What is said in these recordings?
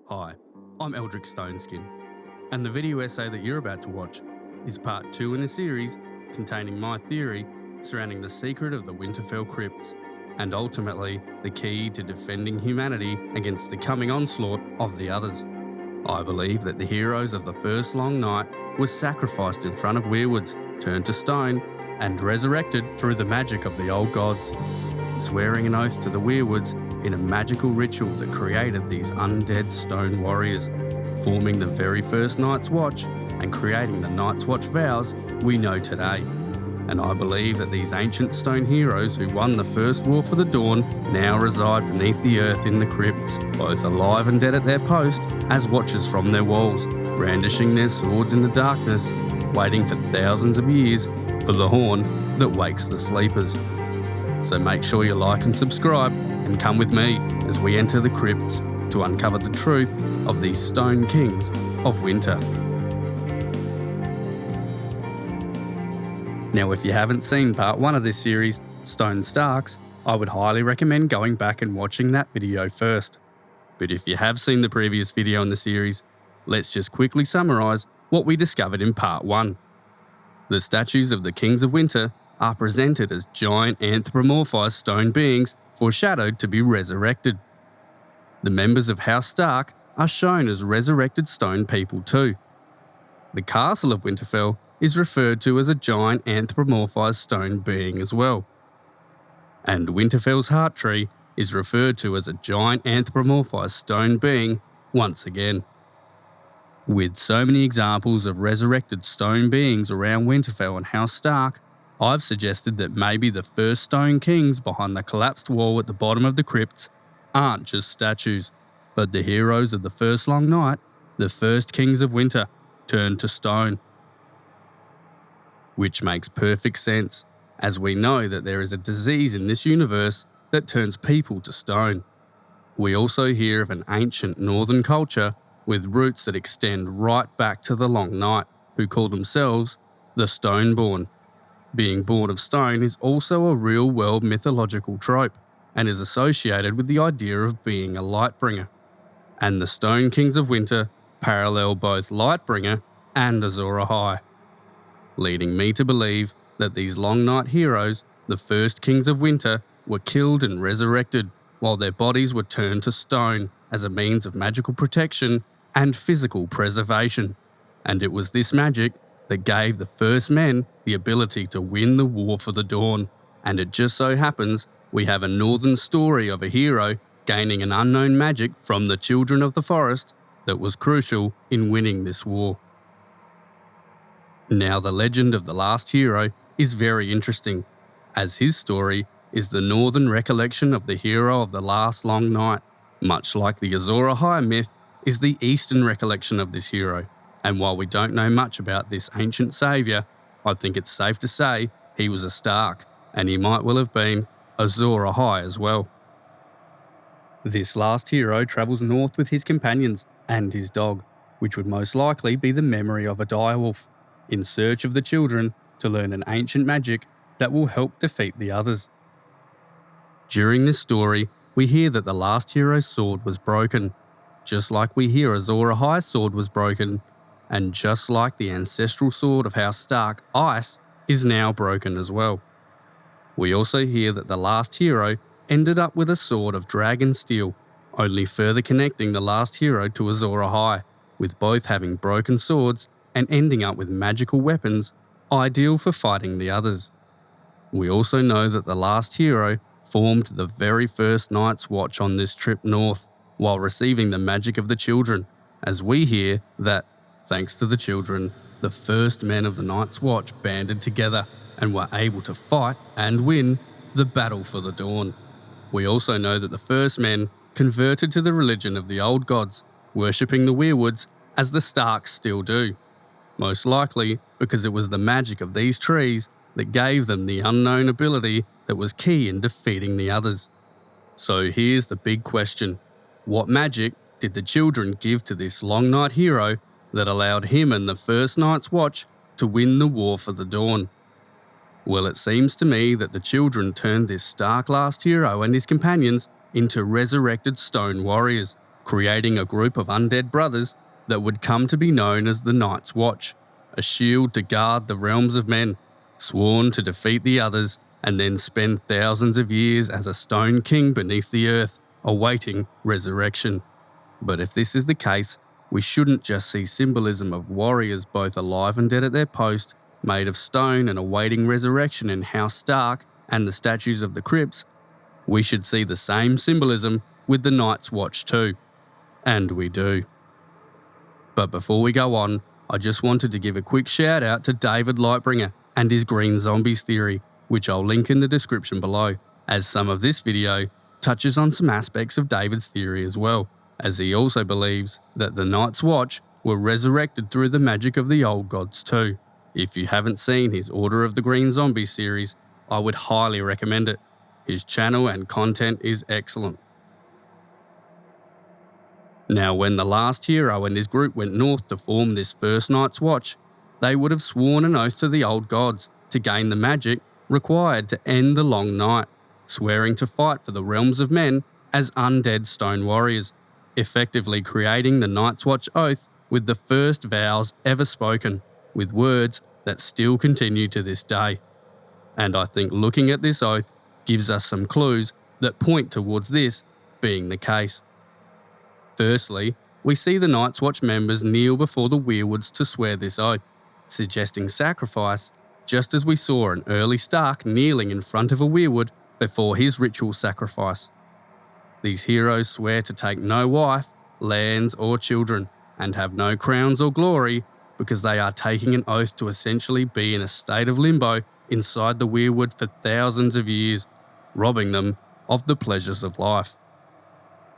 Hi, I'm Eldrick Stoneskin, and the video essay that you're about to watch is part 2 in a series containing my theory surrounding the secret of the Winterfell Crypts, and ultimately the key to defending humanity against the coming onslaught of the others. I believe that the heroes of the first long night were sacrificed in front of Weirwoods, turned to stone, and resurrected through the magic of the old gods, swearing an oath to the Weirwoods in a magical ritual that created these undead stone warriors, forming the very first Night's Watch and creating the Night's Watch vows we know today. And I believe that these ancient stone heroes who won the first war for the Dawn now reside beneath the earth in the crypts, both alive and dead at their post as watchers from their walls, brandishing their swords in the darkness, waiting for thousands of years for the horn that wakes the sleepers. So make sure you like and subscribe and come with me as we enter the crypts to uncover the truth of these stone kings of winter. Now, if you haven't seen part 1 of this series, Stone Starks, I would highly recommend going back and watching that video first. But if you have seen the previous video in the series, let's just quickly summarise what we discovered in part 1. The statues of the Kings of Winter are presented as giant anthropomorphized stone beings foreshadowed to be resurrected. The members of House Stark are shown as resurrected stone people too. The castle of Winterfell is referred to as a giant anthropomorphized stone being as well. And Winterfell's heart tree is referred to as a giant anthropomorphized stone being once again. With so many examples of resurrected stone beings around Winterfell and House Stark, I've suggested that maybe the first stone kings behind the collapsed wall at the bottom of the crypts aren't just statues, but the heroes of the first long night, the first kings of winter, turned to stone. Which makes perfect sense, as we know that there is a disease in this universe that turns people to stone. We also hear of an ancient northern culture with roots that extend right back to the long night, who call themselves the Stoneborn. Being born of stone is also a real-world mythological trope and is associated with the idea of being a Lightbringer. And the Stone Kings of Winter parallel both Lightbringer and Azor Ahai, leading me to believe that these long night heroes, the first Kings of Winter, were killed and resurrected while their bodies were turned to stone as a means of magical protection and physical preservation. And it was this magic that gave the first men the ability to win the war for the Dawn. And it just so happens we have a northern story of a hero gaining an unknown magic from the children of the forest that was crucial in winning this war. Now, the legend of the last hero is very interesting, as his story is the northern recollection of the hero of the last long night, much like the Azor Ahai myth is the eastern recollection of this hero. And while we don't know much about this ancient saviour, I think it's safe to say he was a Stark, and he might well have been Azor Ahai as well. This last hero travels north with his companions and his dog, which would most likely be the memory of a direwolf, in search of the children to learn an ancient magic that will help defeat the others. During this story, we hear that the last hero's sword was broken, just like we hear Azor Ahai's sword was broken, and just like the ancestral sword of House Stark, Ice, is now broken as well. We also hear that the last hero ended up with a sword of dragon steel, only further connecting the last hero to Azor Ahai, with both having broken swords and ending up with magical weapons, ideal for fighting the others. We also know that the last hero formed the very first Night's Watch on this trip north, while receiving the magic of the children, as we hear that, thanks to the children, the first men of the Night's Watch banded together and were able to fight and win the battle for the Dawn. We also know that the first men converted to the religion of the old gods, worshipping the Weirwoods as the Starks still do, most likely because it was the magic of these trees that gave them the unknown ability that was key in defeating the others. So here's the big question. What magic did the children give to this long night hero that allowed him and the first Night's Watch to win the war for the Dawn? Well, it seems to me that the children turned this Stark last hero and his companions into resurrected stone warriors, creating a group of undead brothers that would come to be known as the Night's Watch, a shield to guard the realms of men, sworn to defeat the others and then spend thousands of years as a stone king beneath the earth, awaiting resurrection. But if this is the case, we shouldn't just see symbolism of warriors both alive and dead at their post, made of stone and awaiting resurrection in House Stark and the statues of the Crypts. We should see the same symbolism with the Night's Watch too. And we do. But before we go on, I just wanted to give a quick shout out to David Lightbringer and his Green Zombies theory, which I'll link in the description below, as some of this video touches on some aspects of David's theory as well, as he also believes that the Night's Watch were resurrected through the magic of the old gods too. If you haven't seen his Order of the Green Zombies series, I would highly recommend it. His channel and content is excellent. Now, when the last hero and his group went north to form this first Night's Watch, they would have sworn an oath to the old gods to gain the magic required to end the long night, swearing to fight for the realms of men as undead stone warriors, effectively creating the Night's Watch oath with the first vows ever spoken, with words that still continue to this day. And I think looking at this oath gives us some clues that point towards this being the case. Firstly, we see the Night's Watch members kneel before the Weirwoods to swear this oath, suggesting sacrifice, just as we saw an early Stark kneeling in front of a Weirwood before his ritual sacrifice. These heroes swear to take no wife, lands or children, and have no crowns or glory, because they are taking an oath to essentially be in a state of limbo inside the Weirwood for thousands of years, robbing them of the pleasures of life.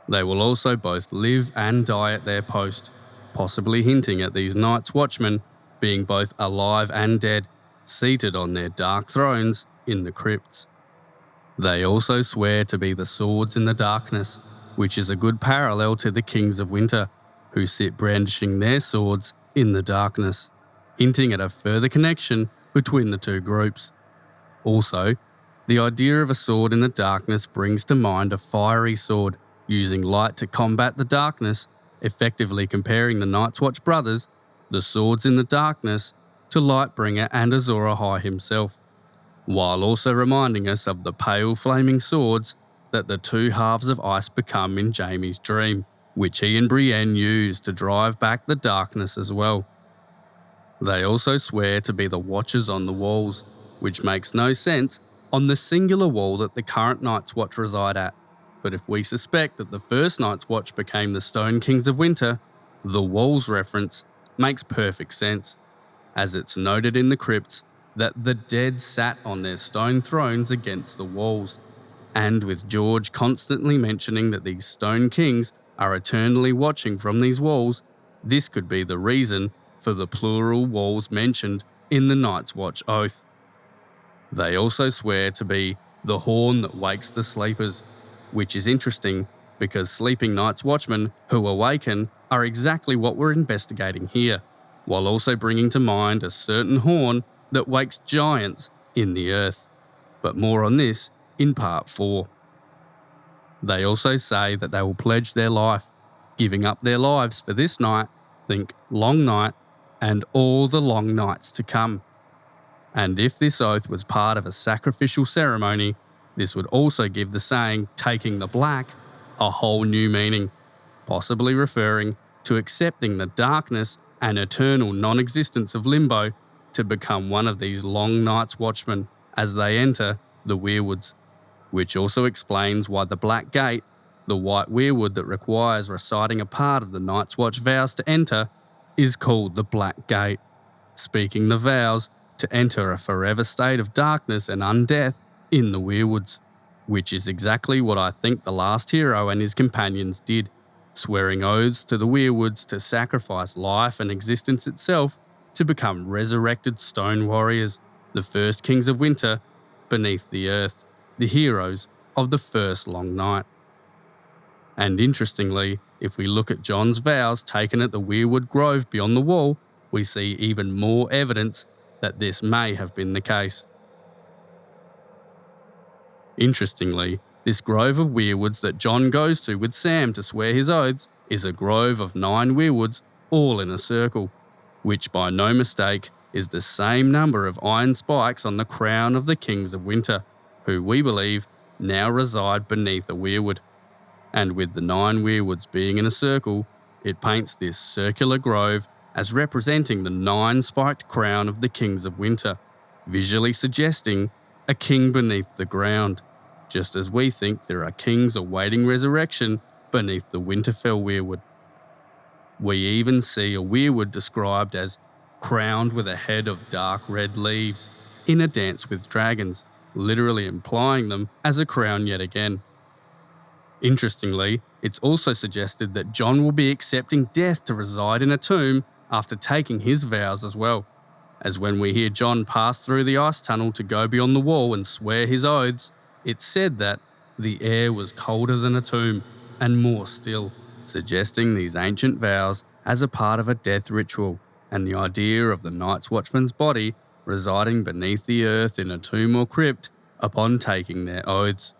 They will also both live and die at their post, possibly hinting at these Night's Watchmen being both alive and dead, seated on their dark thrones in the crypts. They also swear to be the swords in the darkness, which is a good parallel to the Kings of Winter, who sit brandishing their swords in the darkness, hinting at a further connection between the two groups. Also, the idea of a sword in the darkness brings to mind a fiery sword, using light to combat the darkness, effectively comparing the Night's Watch brothers, the swords in the darkness, to Lightbringer and Azor Ahai himself, while also reminding us of the pale flaming swords that the two halves of ice become in Jaime's dream, which he and Brienne used to drive back the darkness as well. They also swear to be the Watchers on the walls, which makes no sense on the singular wall that the current Night's Watch reside at. But if we suspect that the first Night's Watch became the Stone Kings of Winter, the walls reference makes perfect sense, as it's noted in the crypts that the dead sat on their stone thrones against the walls, and with George constantly mentioning that these Stone Kings are eternally watching from these walls, this could be the reason for the plural walls mentioned in the Night's Watch oath. They also swear to be the horn that wakes the sleepers, which is interesting because sleeping Night's Watchmen who awaken are exactly what we're investigating here, while also bringing to mind a certain horn that wakes giants in the earth. But more on this in part 4. They also say that they will pledge their life, giving up their lives for this night, think long night, and all the long nights to come. And if this oath was part of a sacrificial ceremony, this would also give the saying, taking the black, a whole new meaning, possibly referring to accepting the darkness and eternal non-existence of limbo to become one of these long Night's Watchmen as they enter the Weirwoods, which also explains why the Black Gate, the white weirwood that requires reciting a part of the Night's Watch vows to enter, is called the Black Gate, speaking the vows to enter a forever state of darkness and undeath in the Weirwoods, which is exactly what I think the last hero and his companions did, swearing oaths to the Weirwoods to sacrifice life and existence itself to become resurrected stone warriors, the first Kings of Winter beneath the earth, the heroes of the first long night. And interestingly, if we look at Jon's vows taken at the Weirwood Grove beyond the wall, we see even more evidence that this may have been the case. Interestingly, this grove of Weirwoods that Jon goes to with Sam to swear his oaths is a grove of 9 weirwoods all in a circle, which by no mistake is the same number of iron spikes on the crown of the Kings of Winter, who we believe now reside beneath a weirwood. And with the 9 weirwoods being in a circle, it paints this circular grove as representing the 9 spiked crown of the Kings of Winter, visually suggesting a king beneath the ground, just as we think there are kings awaiting resurrection beneath the Winterfell weirwood. We even see a weirwood described as crowned with a head of dark red leaves in a dance with dragons, literally implying them as a crown yet again. Interestingly, it's also suggested that Jon will be accepting death to reside in a tomb after taking his vows as well, as when we hear Jon pass through the ice tunnel to go beyond the wall and swear his oaths, it's said that the air was colder than a tomb and more still, suggesting these ancient vows as a part of a death ritual and the idea of the Night's Watchman's body residing beneath the earth in a tomb or crypt upon taking their oaths.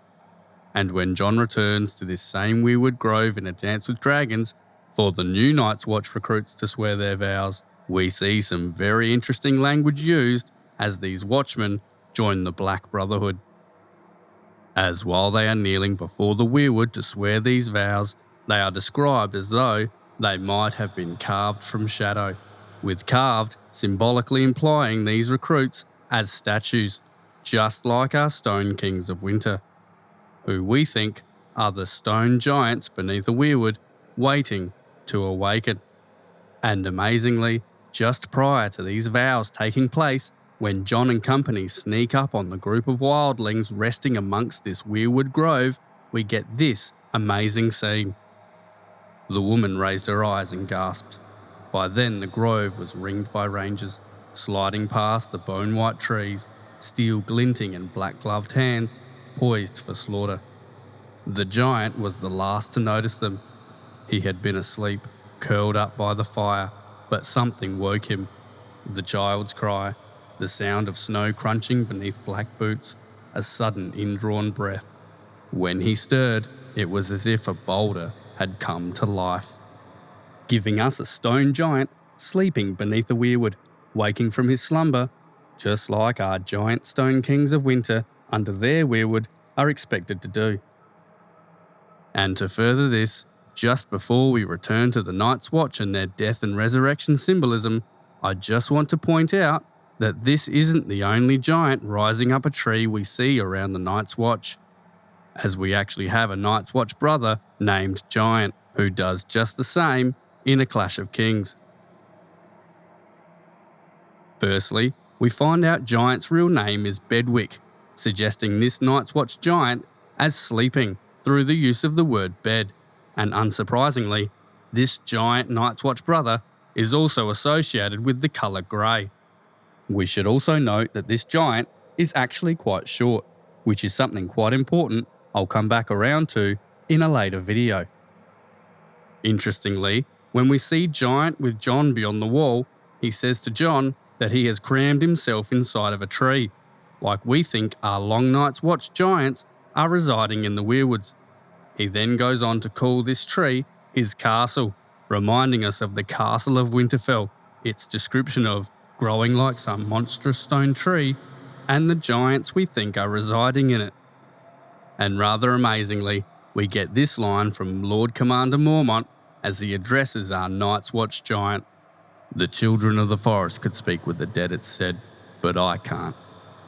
And when Jon returns to this same weirwood grove in a dance with dragons for the new Night's Watch recruits to swear their vows, we see some very interesting language used as these watchmen join the Black Brotherhood. As while they are kneeling before the weirwood to swear these vows, they are described as though they might have been carved from shadow, with carved symbolically implying these recruits as statues, just like our Stone Kings of Winter, who we think are the stone giants beneath a weirwood waiting to awaken. And amazingly, just prior to these vows taking place, when Jon and company sneak up on the group of wildlings resting amongst this weirwood grove, we get this amazing scene. The woman raised her eyes and gasped. By then the grove was ringed by rangers, sliding past the bone-white trees, steel glinting in black-gloved hands, poised for slaughter. The giant was the last to notice them. He had been asleep, curled up by the fire, but something woke him. The child's cry, the sound of snow crunching beneath black boots, a sudden indrawn breath. When he stirred, it was as if a boulder had come to life, giving us a stone giant sleeping beneath a weirwood, waking from his slumber, just like our giant Stone Kings of Winter under their weirwood are expected to do. And to further this, just before we return to the Night's Watch and their death and resurrection symbolism, I just want to point out that this isn't the only giant rising up a tree we see around the Night's Watch, as we actually have a Night's Watch brother named Giant who does just the same in A Clash of Kings. Firstly, we find out Giant's real name is Bedwick, suggesting this Night's Watch giant as sleeping through the use of the word bed, and unsurprisingly, this giant Night's Watch brother is also associated with the colour grey. We should also note that this giant is actually quite short, which is something quite important I'll come back around to in a later video. Interestingly, when we see Giant with Jon beyond the wall, he says to Jon that he has crammed himself inside of a tree, like we think our Long Night's Watch giants are residing in the Weirwoods. He then goes on to call this tree his castle, reminding us of the castle of Winterfell, its description of growing like some monstrous stone tree, and the giants we think are residing in it. And rather amazingly, we get this line from Lord Commander Mormont as he addresses our Night's Watch giant. "The children of the forest could speak with the dead, it said, but I can't."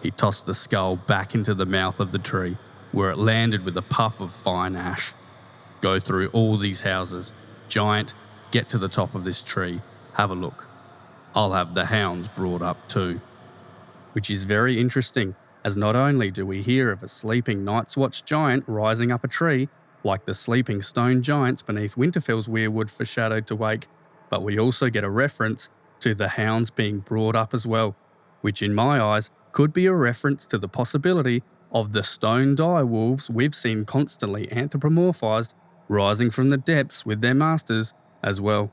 He tossed the skull back into the mouth of the tree, where it landed with a puff of fine ash. "Go through all these houses. Giant, get to the top of this tree. Have a look. I'll have the hounds brought up too." Which is very interesting, as not only do we hear of a sleeping Night's Watch giant rising up a tree, like the sleeping stone giants beneath Winterfell's weirwood foreshadowed to wake, but we also get a reference to the hounds being brought up as well, which in my eyes could be a reference to the possibility of the stone direwolves we've seen constantly anthropomorphized rising from the depths with their masters as well.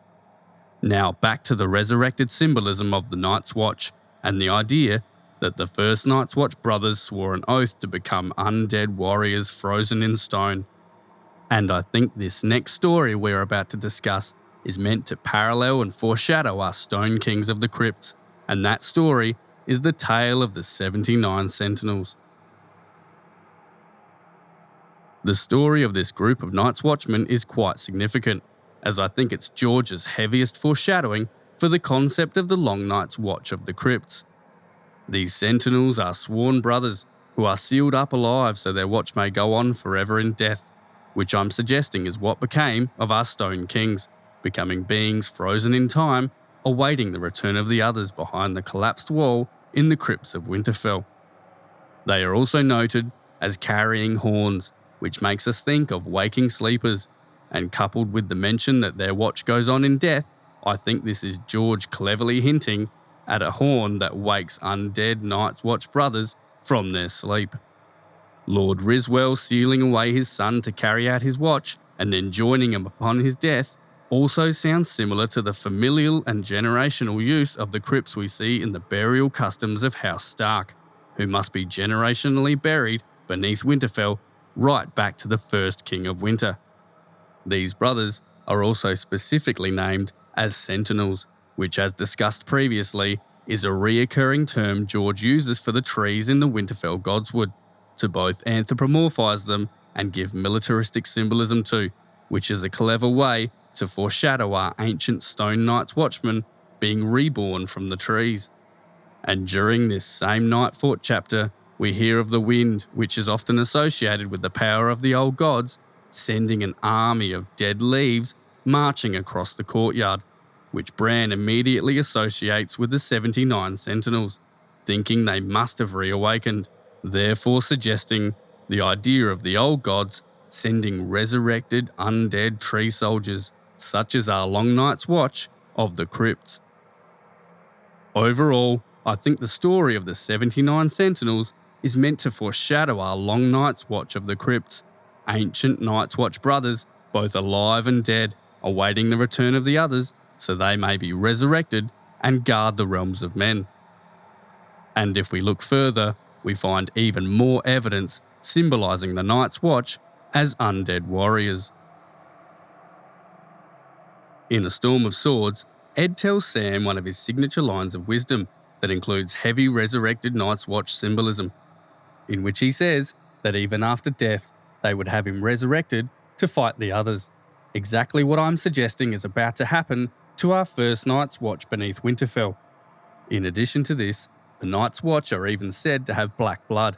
Now back to the resurrected symbolism of the Night's Watch and the idea that the first Night's Watch brothers swore an oath to become undead warriors frozen in stone. And I think this next story we're about to discuss is meant to parallel and foreshadow our Stone Kings of the Crypts, and that story is the tale of the 79 Sentinels. The story of this group of Night's Watchmen is quite significant, as I think it's George's heaviest foreshadowing for the concept of the Long Night's Watch of the Crypts. These Sentinels are sworn brothers who are sealed up alive so their watch may go on forever in death, which I'm suggesting is what became of our Stone Kings, becoming beings frozen in time, awaiting the return of the others behind the collapsed wall in the crypts of Winterfell. They are also noted as carrying horns, which makes us think of waking sleepers, and coupled with the mention that their watch goes on in death, I think this is George cleverly hinting at a horn that wakes undead Night's Watch brothers from their sleep. Lord Riswell sealing away his son to carry out his watch and then joining him upon his death also sounds similar to the familial and generational use of the crypts we see in the burial customs of House Stark, who must be generationally buried beneath Winterfell right back to the first King of Winter. These brothers are also specifically named as Sentinels, which, as discussed previously, is a reoccurring term George uses for the trees in the Winterfell Godswood, to both anthropomorphise them and give militaristic symbolism too, which is a clever way to foreshadow our ancient Stone Night's Watchmen being reborn from the trees. And during this same Night Fort chapter, we hear of the wind, which is often associated with the power of the old gods, sending an army of dead leaves marching across the courtyard, which Bran immediately associates with the 79 Sentinels, thinking they must have reawakened, therefore suggesting the idea of the old gods sending resurrected undead tree soldiers, such as our Long Night's Watch of the Crypts. Overall, I think the story of the 79 Sentinels is meant to foreshadow our Long Night's Watch of the Crypts, ancient Night's Watch brothers, both alive and dead, awaiting the return of the others so they may be resurrected and guard the realms of men. And if we look further, we find even more evidence symbolising the Night's Watch as undead warriors. In A Storm of Swords, Ed tells Sam one of his signature lines of wisdom that includes heavy resurrected Night's Watch symbolism, in which he says that even after death, they would have him resurrected to fight the others. Exactly what I'm suggesting is about to happen to our first Night's Watch beneath Winterfell. In addition to this, the Night's Watch are even said to have black blood,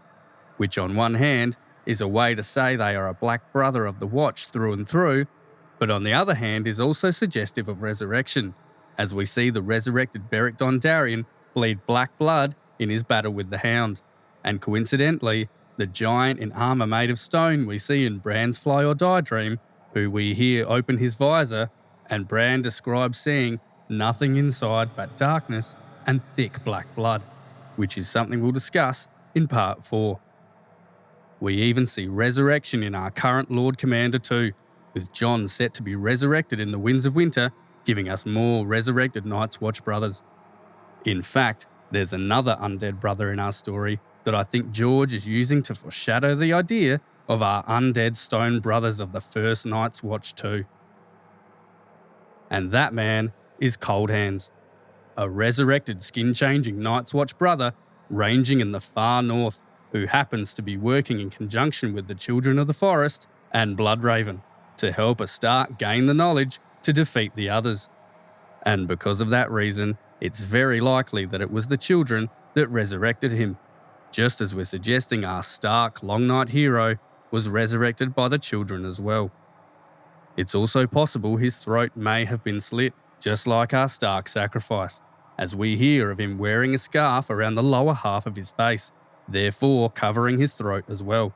which on one hand is a way to say they are a black brother of the Watch through and through, but on the other hand is also suggestive of resurrection, as we see the resurrected Beric Dondarrion bleed black blood in his battle with the Hound, and coincidentally, the giant in armour made of stone we see in Bran's Fly or Die dream, who we hear open his visor, and Bran describes seeing nothing inside but darkness and thick black blood, which is something we'll discuss in Part 4. We even see resurrection in our current Lord Commander too, with Jon set to be resurrected in the Winds of Winter, giving us more resurrected Night's Watch brothers. In fact, there's another undead brother in our story that I think George is using to foreshadow the idea of our undead stone brothers of the first Night's Watch too. And that man is Coldhands, a resurrected skin-changing Night's Watch brother ranging in the far north, who happens to be working in conjunction with the Children of the Forest and Bloodraven to help a Stark gain the knowledge to defeat the others. And because of that reason, it's very likely that it was the Children that resurrected him, just as we're suggesting our Stark Long Night hero was resurrected by the Children as well. It's also possible his throat may have been slit, just like our Stark sacrifice, as we hear of him wearing a scarf around the lower half of his face, therefore covering his throat as well.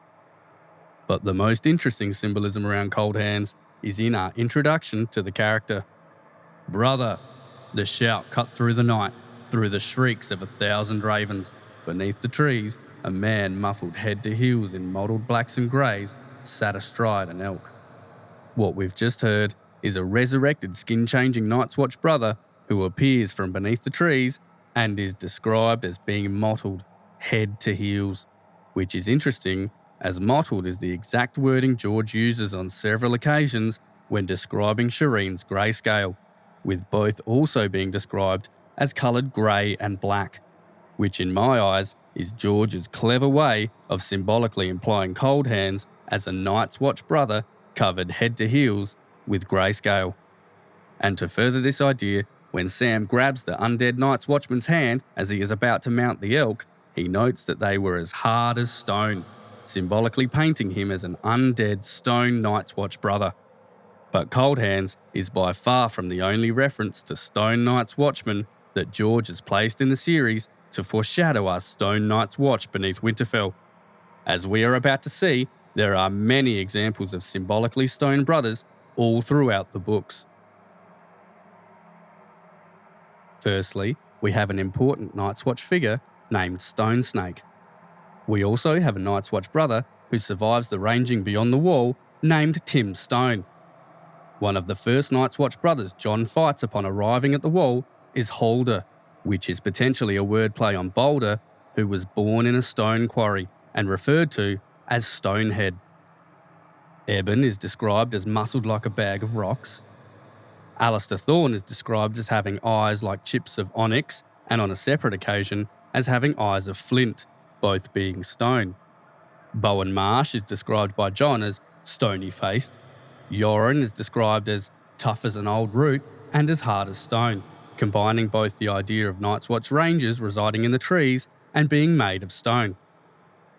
But the most interesting symbolism around Coldhands is in our introduction to the character. Brother, the shout cut through the night, through the shrieks of 1,000 ravens. Beneath the trees, a man muffled head to heels in mottled blacks and greys sat astride an elk. What we've just heard is a resurrected skin-changing Night's Watch brother who appears from beneath the trees and is described as being mottled head to heels, which is interesting as mottled is the exact wording George uses on several occasions when describing Shireen's Greyscale, with both also being described as coloured grey and black, which in my eyes is George's clever way of symbolically implying Coldhands as a Night's Watch brother covered head to heels with Greyscale. And to further this idea, when Sam grabs the undead Night's Watchman's hand as he is about to mount the elk, he notes that they were as hard as stone, symbolically painting him as an undead stone Night's Watch brother. But Coldhands is by far from the only reference to stone Night's Watchman that George has placed in the series to foreshadow our stone Night's Watch beneath Winterfell. As we are about to see, there are many examples of symbolically stone brothers all throughout the books. Firstly, we have an important Night's Watch figure named Stone Snake. We also have a Night's Watch brother who survives the ranging beyond the wall named Tim Stone. One of the first Night's Watch brothers John fights upon arriving at the wall is Halder, which is potentially a wordplay on Boulder, who was born in a stone quarry and referred to as Stonehead. Eben is described as muscled like a bag of rocks. Alistair Thorne is described as having eyes like chips of onyx, and on a separate occasion as having eyes of flint, both being stone. Bowen Marsh is described by John as stony-faced. Yoren is described as tough as an old root and as hard as stone, combining both the idea of Night's Watch rangers residing in the trees and being made of stone.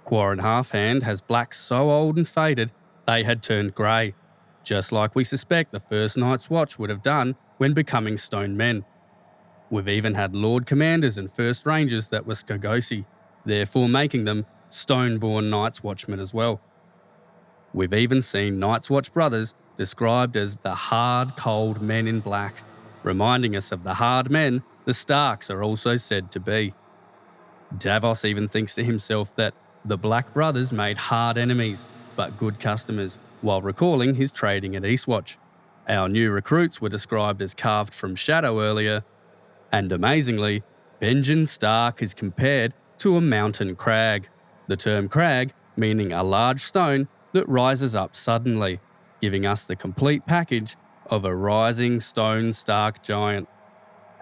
Quarren Halfhand has blacks so old and faded they had turned grey, just like we suspect the first Night's Watch would have done when becoming stone men. We've even had Lord Commanders and First Rangers that were Skagosi, therefore making them stone-born Night's Watchmen as well. We've even seen Night's Watch brothers described as the hard, cold men in black, reminding us of the hard men the Starks are also said to be. Davos even thinks to himself that the Black Brothers made hard enemies, but good customers, while recalling his trading at Eastwatch. Our new recruits were described as carved from shadow earlier, and amazingly, Benjen Stark is compared to a mountain crag, the term crag meaning a large stone that rises up suddenly, giving us the complete package of a rising stone Stark giant.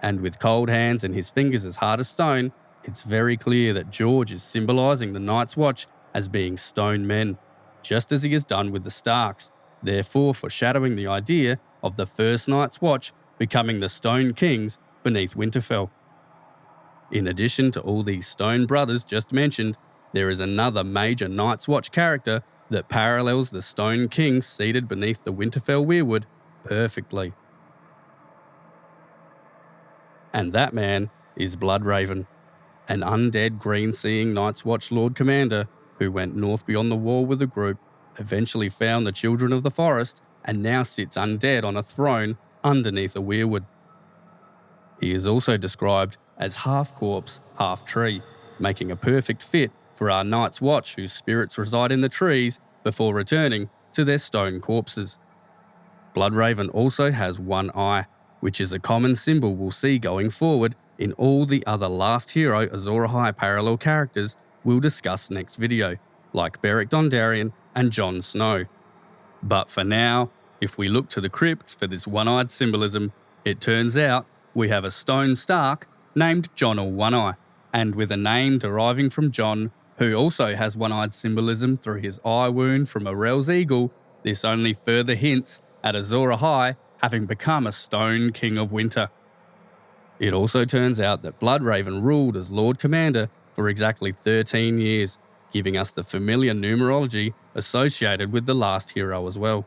And with Coldhands and his fingers as hard as stone, it's very clear that George is symbolising the Night's Watch as being stone men, just as he has done with the Starks, therefore foreshadowing the idea of the first Night's Watch becoming the Stone Kings beneath Winterfell. In addition to all these stone brothers just mentioned, there is another major Night's Watch character that parallels the Stone Kings seated beneath the Winterfell weirwood perfectly. And that man is Bloodraven, an undead green-seeing Night's Watch Lord Commander who went north beyond the wall with a group, eventually found the Children of the Forest, and now sits undead on a throne underneath a weirwood. He is also described as half corpse, half tree, making a perfect fit for our Night's Watch whose spirits reside in the trees before returning to their stone corpses. Bloodraven also has one eye, which is a common symbol we'll see going forward in all the other Last Hero Azor Ahai parallel characters we'll discuss next video, like Beric Dondarrion and Jon Snow. But for now, if we look to the crypts for this one-eyed symbolism, it turns out we have a stone Stark named Jon or One Eye, and with a name deriving from Jon, who also has one-eyed symbolism through his eye wound from Arel's eagle. This only further hints at Azor Ahai having become a Stone King of Winter. It also turns out that Bloodraven ruled as Lord Commander for exactly 13 years, giving us the familiar numerology associated with the Last Hero as well.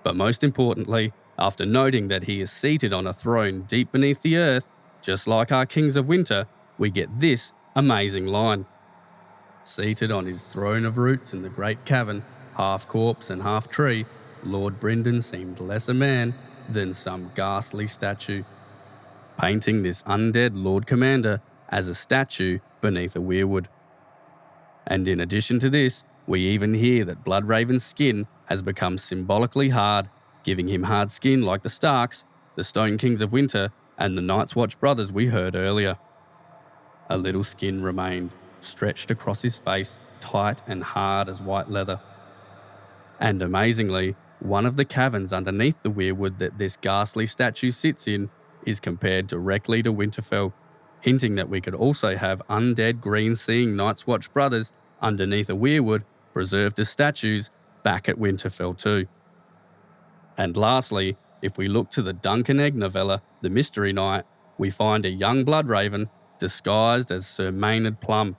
But most importantly, after noting that he is seated on a throne deep beneath the earth, just like our Kings of Winter, we get this amazing line. Seated on his throne of roots in the great cavern, half corpse and half tree, Lord Brynden seemed less a man than some ghastly statue, painting this undead Lord Commander as a statue beneath a weirwood. And in addition to this, we even hear that Bloodraven's skin has become symbolically hard, giving him hard skin like the Starks, the Stone Kings of Winter, and the Night's Watch brothers we heard earlier. A little skin remained, stretched across his face, tight and hard as white leather. And amazingly, one of the caverns underneath the Weirwood that this ghastly statue sits in is compared directly to Winterfell, hinting that we could also have undead green-seeing Night's Watch brothers underneath a Weirwood preserved as statues back at Winterfell too. And lastly, if we look to the Duncan Egg novella, The Mystery Knight, we find a young Bloodraven disguised as Sir Maynard Plum.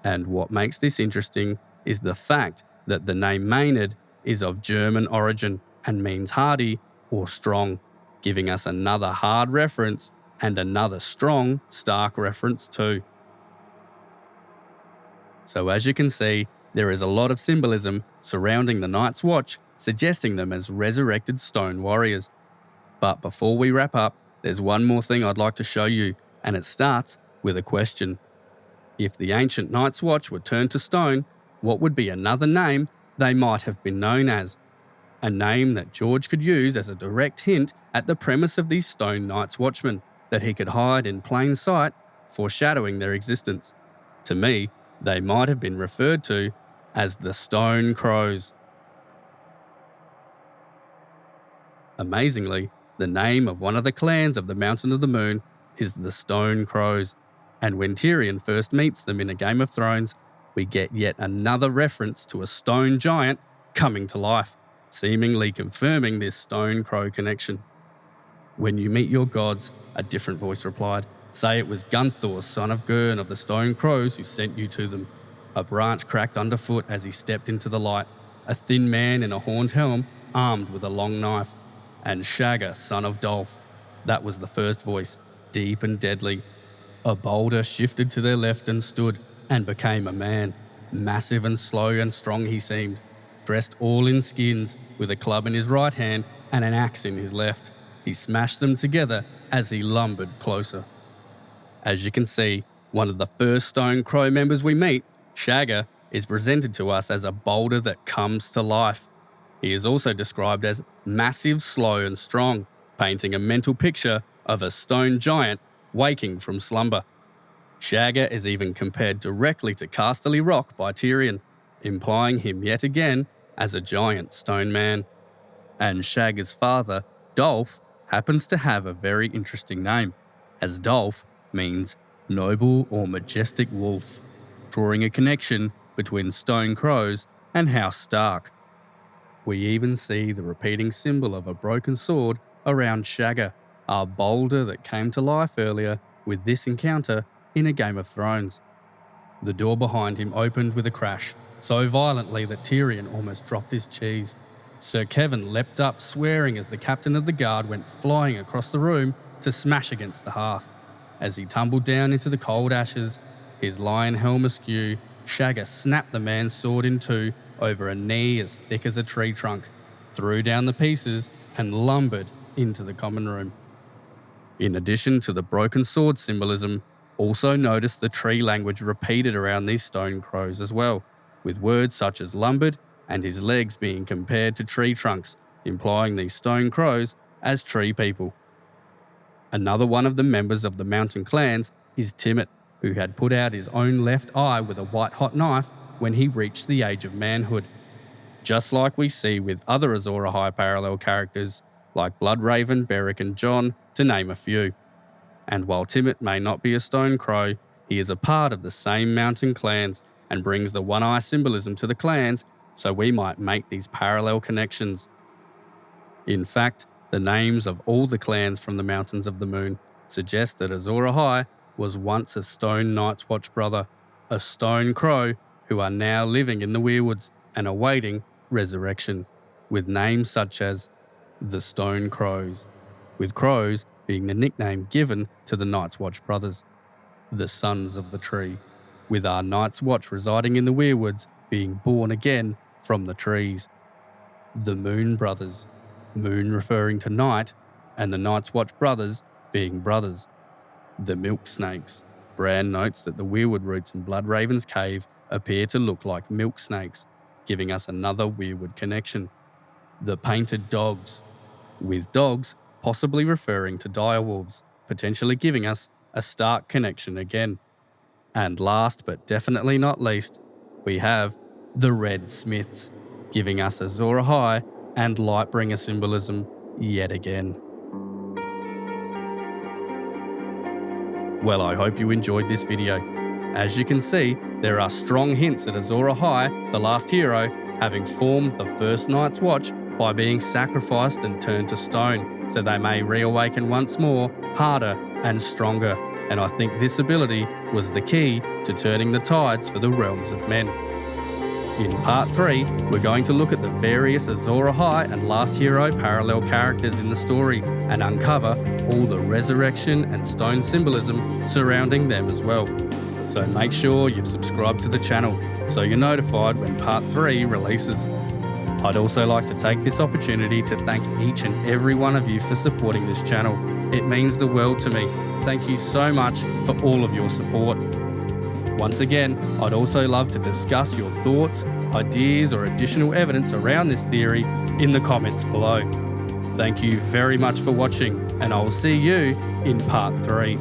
And what makes this interesting is the fact that the name Maynard is of German origin and means hardy or strong, giving us another hard reference and another strong Stark reference too. So as you can see, there is a lot of symbolism surrounding the Night's Watch, suggesting them as resurrected stone warriors. But before we wrap up, there's one more thing I'd like to show you, and it starts with a question. If the ancient Night's Watch were turned to stone, what would be another name they might have been known as? A name that George could use as a direct hint at the premise of these stone Night's Watchmen, that he could hide in plain sight, foreshadowing their existence. To me, they might have been referred to as the Stone Crows. Amazingly, the name of one of the clans of the Mountain of the Moon is the Stone Crows, and when Tyrion first meets them in A Game of Thrones, we get yet another reference to a stone giant coming to life, seemingly confirming this Stone Crow connection. "When you meet your gods," a different voice replied, "say it was Gunthor, son of Gurn of the Stone Crows, who sent you to them." A branch cracked underfoot as he stepped into the light, a thin man in a horned helm, armed with a long knife. "And Shagga, son of Dolph." That was the first voice, deep and deadly. A boulder shifted to their left and stood, and became a man. Massive and slow and strong he seemed, dressed all in skins, with a club in his right hand and an axe in his left. He smashed them together as he lumbered closer. As you can see, one of the first Stone Crow members we meet, Shagga, is presented to us as a boulder that comes to life. He is also described as massive, slow and strong, painting a mental picture of a stone giant waking from slumber. Shagga is even compared directly to Casterly Rock by Tyrion, implying him yet again as a giant stone man. And Shagga's father, Dolph, happens to have a very interesting name, as Dolph means noble or majestic wolf, drawing a connection between Stone Crows and House Stark. We even see the repeating symbol of a broken sword around Shagga, our boulder that came to life earlier with this encounter in A Game of Thrones. The door behind him opened with a crash, so violently that Tyrion almost dropped his cheese. Sir Kevin leapt up, swearing as the captain of the guard went flying across the room to smash against the hearth. As he tumbled down into the cold ashes, his lion helm askew, Shagga snapped the man's sword in two over a knee as thick as a tree trunk, threw down the pieces and lumbered into the common room. In addition to the broken sword symbolism, also notice the tree language repeated around these Stone Crows as well, with words such as lumbered and his legs being compared to tree trunks, implying these Stone Crows as tree people. Another one of the members of the mountain clans is Timett, who had put out his own left eye with a white-hot knife when he reached the age of manhood. Just like we see with other Azor Ahai parallel characters, like Bloodraven, Beric and Jon, to name a few. And while Timett may not be a Stone Crow, he is a part of the same mountain clans and brings the one-eye symbolism to the clans, so we might make these parallel connections. In fact, the names of all the clans from the Mountains of the Moon suggest that Azor Ahai was once a Stone Night's Watch brother, a Stone Crow who are now living in the Weirwoods and awaiting resurrection, with names such as the Stone Crows, with crows being the nickname given to the Night's Watch brothers, the Sons of the Tree, with our Night's Watch residing in the Weirwoods being born again from the trees, the Moon Brothers, Moon referring to night, and the Night's Watch brothers being brothers, the Milk Snakes. Bran notes that the Weirwood roots in Bloodraven's cave appear to look like milk snakes, giving us another Weirwood connection. The Painted Dogs, with dogs possibly referring to direwolves, potentially giving us a Stark connection again. And last but definitely not least, we have the Red Smiths, giving us Azor Ahai and Lightbringer symbolism yet again. Well, I hope you enjoyed this video. As you can see, there are strong hints at Azor Ahai, the last hero, having formed the first Night's Watch by being sacrificed and turned to stone, so they may reawaken once more, harder and stronger. And I think this ability was the key to turning the tides for the realms of men. In part 3, we're going to look at the various Azor Ahai and Last Hero parallel characters in the story and uncover all the resurrection and stone symbolism surrounding them as well. So make sure you've subscribed to the channel so you're notified when part 3 releases. I'd also like to take this opportunity to thank each and every one of you for supporting this channel. It means the world to me. Thank you so much for all of your support. Once again, I'd also love to discuss your thoughts, ideas, or additional evidence around this theory in the comments below. Thank you very much for watching, and I will see you in part 3.